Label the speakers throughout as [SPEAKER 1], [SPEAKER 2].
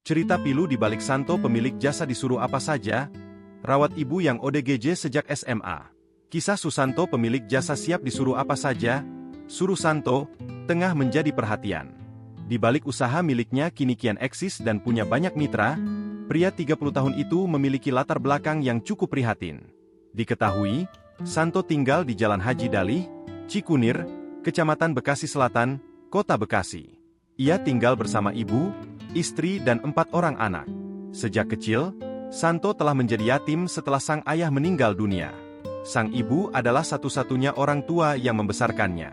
[SPEAKER 1] Cerita pilu di balik Santo pemilik jasa disuruh apa saja, rawat ibu yang ODGJ sejak SMA. Kisah Susanto pemilik jasa siap disuruh apa saja, suruh Santo, tengah menjadi perhatian. Di balik usaha miliknya kini kian eksis dan punya banyak mitra, pria 30 tahun itu memiliki latar belakang yang cukup prihatin. Diketahui, Santo tinggal di Jalan Haji Dalih, Cikunir, Kecamatan Bekasi Selatan, Kota Bekasi. Ia tinggal bersama ibu, istri dan 4 orang anak. Sejak kecil, Santo telah menjadi yatim setelah sang ayah meninggal dunia. Sang ibu adalah satu-satunya orang tua yang membesarkannya.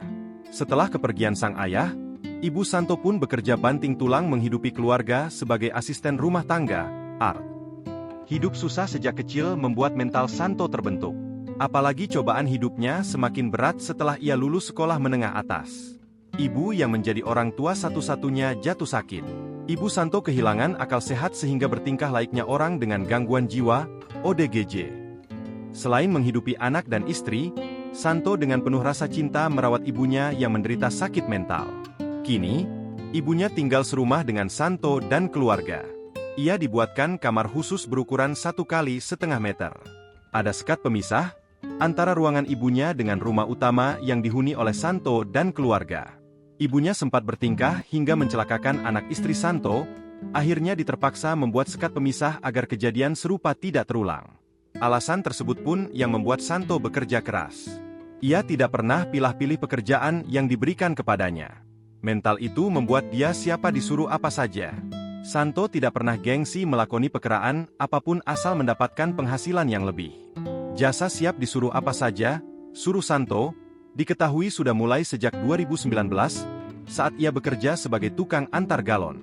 [SPEAKER 1] Setelah kepergian sang ayah, ibu Santo pun bekerja banting tulang menghidupi keluarga sebagai asisten rumah tangga, Art. Hidup susah sejak kecil membuat mental Santo terbentuk. Apalagi cobaan hidupnya semakin berat setelah ia lulus sekolah menengah atas. Ibu yang menjadi orang tua satu-satunya jatuh sakit. Ibu Santo kehilangan akal sehat sehingga bertingkah layaknya orang dengan gangguan jiwa, ODGJ. Selain menghidupi anak dan istri, Santo dengan penuh rasa cinta merawat ibunya yang menderita sakit mental. Kini, ibunya tinggal serumah dengan Santo dan keluarga. Ia dibuatkan kamar khusus berukuran 1x1,5 meter. Ada sekat pemisah antara ruangan ibunya dengan rumah utama yang dihuni oleh Santo dan keluarga. Ibunya sempat bertingkah hingga mencelakakan anak istri Santo, akhirnya diterpaksa membuat sekat pemisah agar kejadian serupa tidak terulang. Alasan tersebut pun yang membuat Santo bekerja keras. Ia tidak pernah pilih-pilih pekerjaan yang diberikan kepadanya. Mental itu membuat dia siapa disuruh apa saja. Santo tidak pernah gengsi melakoni pekerjaan apapun asal mendapatkan penghasilan yang lebih. Jasa siap disuruh apa saja, suruh Santo, diketahui sudah mulai sejak 2019, saat ia bekerja sebagai tukang antar galon.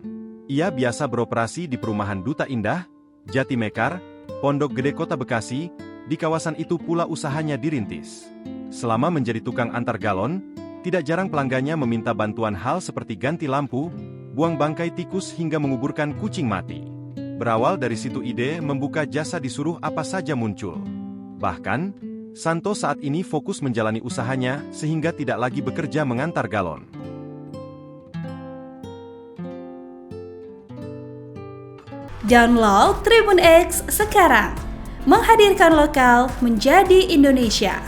[SPEAKER 1] Ia biasa beroperasi di perumahan Duta Indah, Jati Mekar, Pondok Gede Kota Bekasi, di kawasan itu pula usahanya dirintis. Selama menjadi tukang antar galon, tidak jarang pelanggannya meminta bantuan hal seperti ganti lampu, buang bangkai tikus hingga menguburkan kucing mati. Berawal dari situ ide membuka jasa disuruh apa saja muncul. Bahkan, Santo saat ini fokus menjalani usahanya sehingga tidak lagi bekerja mengantar galon.
[SPEAKER 2] Download Tribun X sekarang, menghadirkan lokal menjadi Indonesia.